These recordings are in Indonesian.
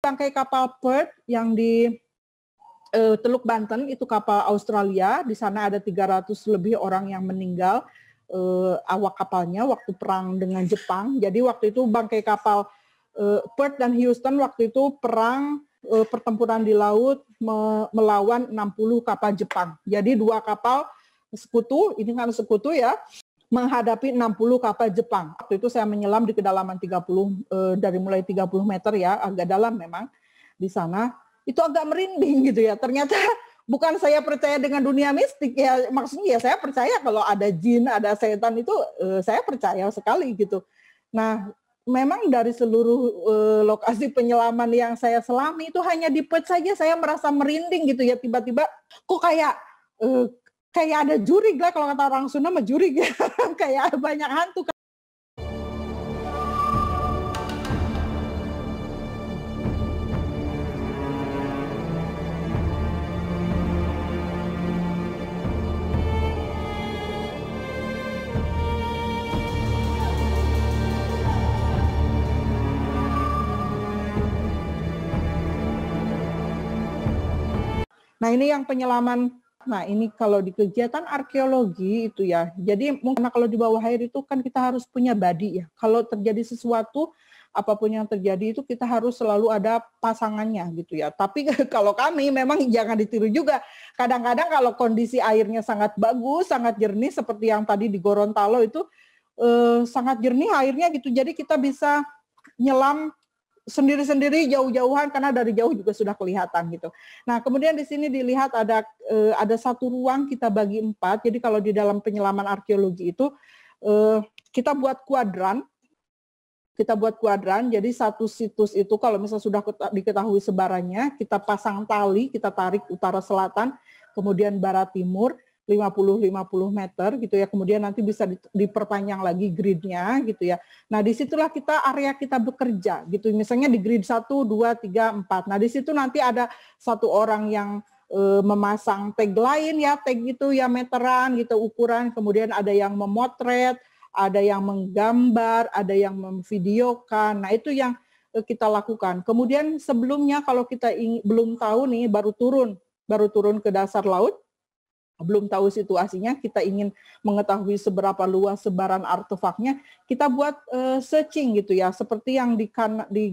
bangkai kapal Perth yang di Teluk Banten, itu kapal Australia. Di sana ada 300 lebih orang yang meninggal, awak kapalnya waktu perang dengan Jepang. Jadi waktu itu bangkai kapal Perth dan Houston waktu itu perang pertempuran di laut melawan 60 kapal Jepang. Jadi 2 kapal sekutu, ini kan sekutu ya, menghadapi 60 kapal Jepang. Waktu itu saya menyelam di kedalaman 30, dari mulai 30 meter ya, agak dalam memang di sana. Itu agak merinding gitu ya. Ternyata bukan saya percaya dengan dunia mistik ya, maksudnya ya saya percaya kalau ada jin, ada setan itu saya percaya sekali gitu. Nah, memang dari seluruh lokasi penyelaman yang saya selami itu hanya di Perth saja saya merasa merinding gitu ya, tiba-tiba kok kayak ada jurig lah, kalau kata orang Sunda mah jurig ya. Kayak banyak hantu. Nah, ini yang penyelaman. Nah, ini kalau di kegiatan arkeologi itu ya, jadi mungkin kalau di bawah air itu kan kita harus punya body ya. Kalau terjadi sesuatu, apapun yang terjadi itu kita harus selalu ada pasangannya gitu ya. Tapi kalau kami memang jangan ditiru juga. Kadang-kadang kalau kondisi airnya sangat bagus, sangat jernih seperti yang tadi di Gorontalo itu sangat jernih airnya gitu. Jadi kita bisa nyelam sendiri-sendiri jauh-jauhan karena dari jauh juga sudah kelihatan gitu. Nah, kemudian di sini dilihat ada satu ruang kita bagi 4. Jadi kalau di dalam penyelaman arkeologi itu kita buat kuadran. Jadi satu situs itu kalau misalnya sudah diketahui sebarannya, kita pasang tali, kita tarik utara selatan, kemudian barat timur 50 meter gitu ya, kemudian nanti bisa diperpanjang lagi gridnya gitu ya. Nah, disitulah area kita bekerja gitu, misalnya di grid 1, 2, 3, 4. Nah, di situ nanti ada satu orang yang memasang tag lain ya, tag itu ya meteran gitu ukuran, kemudian ada yang memotret, ada yang menggambar, ada yang memvideokan. Nah, itu yang kita lakukan. Kemudian sebelumnya kalau kita belum tahu nih, baru turun ke dasar laut, belum tahu situasinya, kita ingin mengetahui seberapa luas sebaran artefaknya, kita buat searching gitu ya, seperti yang di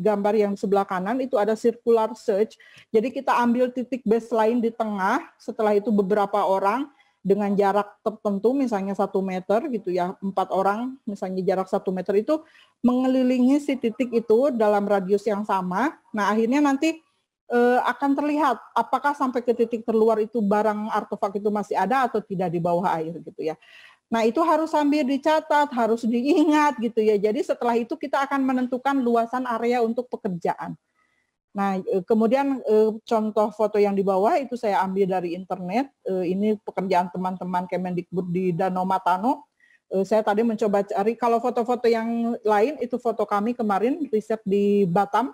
gambar yang sebelah kanan itu ada circular search. Jadi kita ambil titik baseline di tengah, setelah itu beberapa orang dengan jarak tertentu, misalnya 1 meter gitu ya, 4 orang, misalnya jarak 1 meter itu mengelilingi si titik itu dalam radius yang sama. Nah, akhirnya nanti akan terlihat apakah sampai ke titik terluar itu barang artefak itu masih ada atau tidak di bawah air gitu ya. Nah, itu harus sambil dicatat, harus diingat gitu ya. Jadi setelah itu kita akan menentukan luasan area untuk pekerjaan. Nah, kemudian contoh foto yang di bawah itu saya ambil dari internet. Ini pekerjaan teman-teman Kemendikbud di Danau Matano. Saya tadi mencoba cari, kalau foto-foto yang lain itu foto kami kemarin riset di Batam,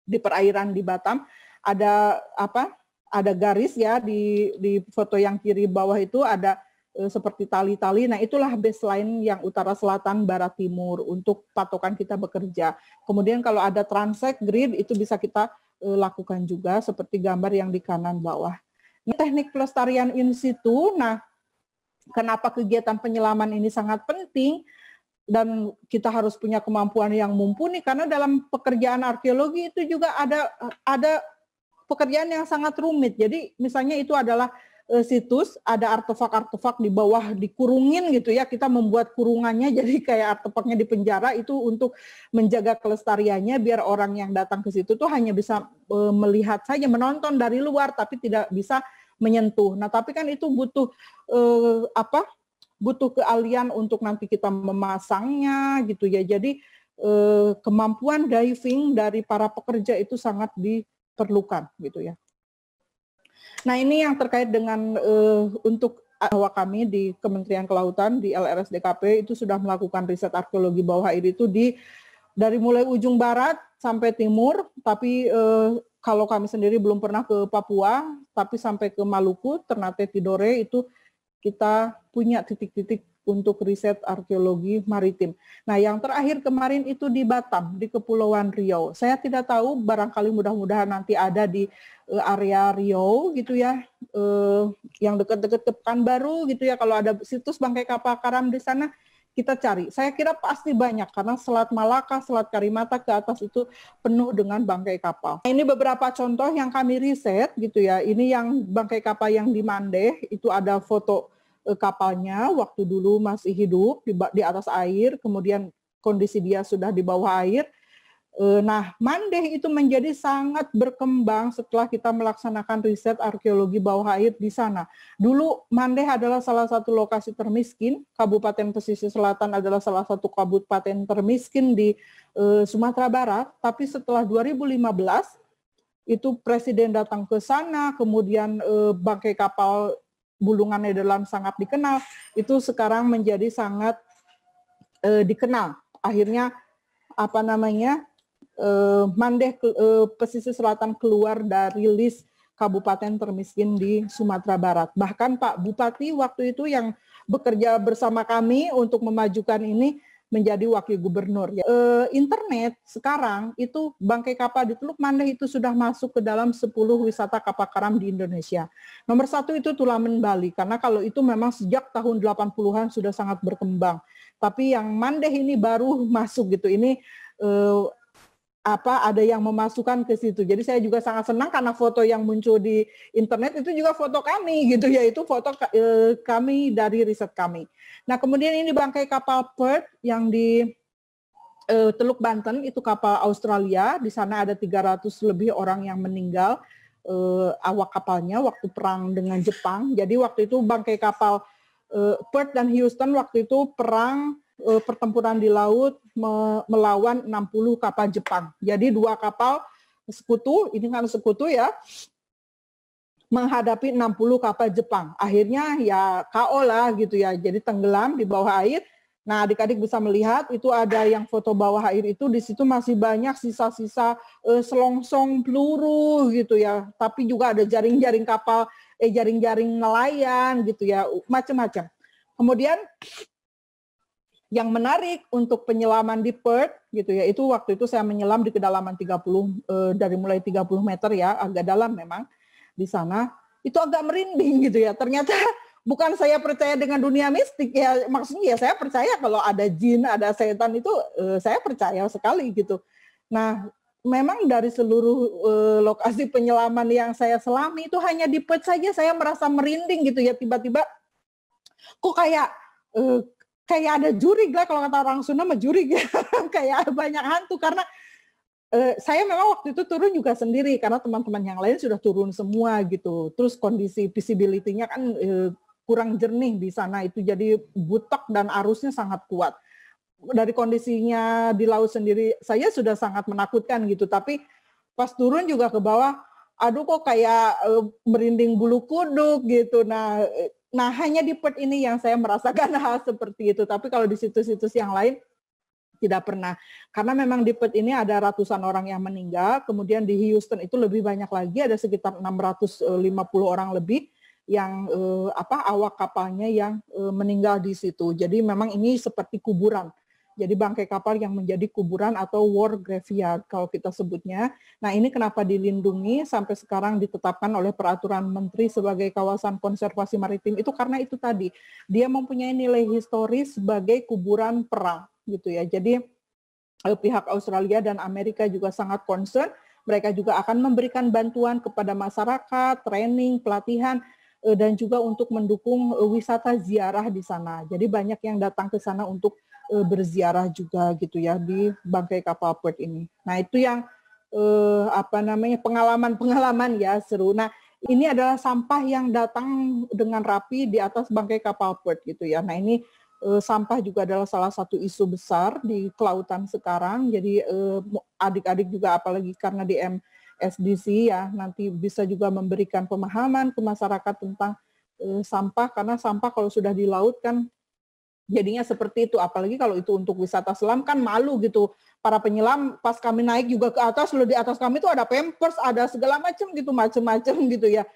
di perairan di Batam, ada garis ya di foto yang kiri bawah itu ada seperti tali-tali. Nah, itulah baseline yang utara selatan barat timur untuk patokan kita bekerja. Kemudian kalau ada transect grid itu bisa kita lakukan juga seperti gambar yang di kanan bawah. Ini teknik pelestarian in situ. Nah, kenapa kegiatan penyelaman ini sangat penting? Dan kita harus punya kemampuan yang mumpuni, karena dalam pekerjaan arkeologi itu juga ada pekerjaan yang sangat rumit. Jadi misalnya itu adalah situs, ada artefak-artefak di bawah dikurungin gitu ya, kita membuat kurungannya jadi kayak artefaknya di penjara, itu untuk menjaga kelestariannya biar orang yang datang ke situ tuh hanya bisa melihat saja, menonton dari luar tapi tidak bisa menyentuh. Nah, tapi kan itu butuh butuh keahlian untuk nanti kita memasangnya gitu ya. Jadi kemampuan diving dari para pekerja itu sangat diperlukan gitu ya. Nah, ini yang terkait dengan untuk bahwa kami di Kementerian Kelautan di LRSDKP itu sudah melakukan riset arkeologi bawah air itu dari mulai ujung barat sampai timur, tapi kalau kami sendiri belum pernah ke Papua, tapi sampai ke Maluku, Ternate Tidore itu kita punya titik-titik untuk riset arkeologi maritim. Nah, yang terakhir kemarin itu di Batam, di Kepulauan Riau. Saya tidak tahu, barangkali mudah-mudahan nanti ada di area Riau gitu ya, yang dekat-dekat ke Pekanbaru gitu ya, kalau ada situs bangkai kapal karam di sana, kita cari. Saya kira pasti banyak, karena Selat Malaka, Selat Karimata ke atas itu penuh dengan bangkai kapal. Ini beberapa contoh yang kami riset gitu ya, ini yang bangkai kapal yang di Mandeh, itu ada foto kapalnya waktu dulu masih hidup di atas air, kemudian kondisi dia sudah di bawah air. Nah, Mandeh itu menjadi sangat berkembang setelah kita melaksanakan riset arkeologi bawah air di sana. Dulu Mandeh adalah salah satu lokasi termiskin, Kabupaten Pesisir Selatan adalah salah satu kabupaten termiskin di Sumatera Barat, tapi setelah 2015 itu presiden datang ke sana, kemudian bangkai kapal Bulungan Nederland sangat dikenal, itu sekarang menjadi sangat dikenal. Akhirnya Mandeh Pesisir Selatan keluar dari list kabupaten termiskin di Sumatera Barat. Bahkan Pak Bupati waktu itu yang bekerja bersama kami untuk memajukan ini menjadi wakil gubernur. Internet sekarang itu bangkai kapal di Teluk Mandeh itu sudah masuk ke dalam 10 wisata kapal karam di Indonesia. Nomor 1 itu Tulamen Bali, karena kalau itu memang sejak tahun 80-an sudah sangat berkembang. Tapi yang Mandeh ini baru masuk gitu. Ini ada yang memasukkan ke situ. Jadi saya juga sangat senang karena foto yang muncul di internet itu juga foto kami gitu ya, itu foto kami dari riset kami. Nah, kemudian ini bangkai kapal Perth yang di Teluk Banten, itu kapal Australia, di sana ada 300 lebih orang yang meninggal, awak kapalnya waktu perang dengan Jepang. Jadi waktu itu bangkai kapal Perth dan Houston waktu itu perang pertempuran di laut melawan 60 kapal Jepang. Jadi 2 kapal sekutu, ini kan sekutu ya, menghadapi 60 kapal Jepang. Akhirnya ya KO lah gitu ya, jadi tenggelam di bawah air. Nah, adik-adik bisa melihat itu ada yang foto bawah air itu, di situ masih banyak sisa-sisa selongsong peluru gitu ya, tapi juga ada jaring-jaring kapal, jaring-jaring nelayan gitu ya, macam-macam. Kemudian yang menarik untuk penyelaman di Perth gitu ya, itu waktu itu saya menyelam di kedalaman 30 dari mulai 30 meter ya, agak dalam memang di sana. Itu agak merinding gitu ya. Ternyata bukan saya percaya dengan dunia mistik ya, maksudnya ya saya percaya kalau ada jin, ada setan itu saya percaya sekali gitu. Nah, memang dari seluruh lokasi penyelaman yang saya selami itu hanya di Perth saja saya merasa merinding gitu ya, tiba-tiba kok kayak ada jurig lah, kalau kata orang Sunda mah jurig ya, kayak banyak hantu, karena saya memang waktu itu turun juga sendiri, karena teman-teman yang lain sudah turun semua gitu, terus kondisi visibility-nya kan kurang jernih di sana, itu jadi butek dan arusnya sangat kuat. Dari kondisinya di laut sendiri, saya sudah sangat menakutkan gitu, tapi pas turun juga ke bawah, aduh kok kayak merinding bulu kuduk gitu, Nah, hanya di Perth ini yang saya merasakan hal seperti itu. Tapi kalau di situs-situs yang lain tidak pernah. Karena memang di Perth ini ada ratusan orang yang meninggal. Kemudian di Houston itu lebih banyak lagi, ada sekitar 650 orang lebih yang awak kapalnya yang meninggal di situ. Jadi memang ini seperti kuburan. Jadi bangkai kapal yang menjadi kuburan atau war graveyard kalau kita sebutnya. Nah, ini kenapa dilindungi sampai sekarang ditetapkan oleh peraturan menteri sebagai kawasan konservasi maritim itu karena itu tadi. Dia mempunyai nilai historis sebagai kuburan perang gitu ya. Jadi pihak Australia dan Amerika juga sangat concern. Mereka juga akan memberikan bantuan kepada masyarakat, training, pelatihan, dan juga untuk mendukung wisata ziarah di sana. Jadi banyak yang datang ke sana untuk berziarah juga gitu ya di bangkai kapal Perth ini. Nah, itu yang pengalaman-pengalaman ya seru. Nah, ini adalah sampah yang datang dengan rapi di atas bangkai kapal Perth gitu ya. Nah, ini sampah juga adalah salah satu isu besar di kelautan sekarang. Jadi adik-adik juga apalagi karena di MSDC ya nanti bisa juga memberikan pemahaman ke masyarakat tentang sampah, karena sampah kalau sudah di laut kan jadinya seperti itu, apalagi kalau itu untuk wisata selam kan malu gitu. Para penyelam pas kami naik juga ke atas, lalu di atas kami itu ada pampers, ada segala macam gitu ya.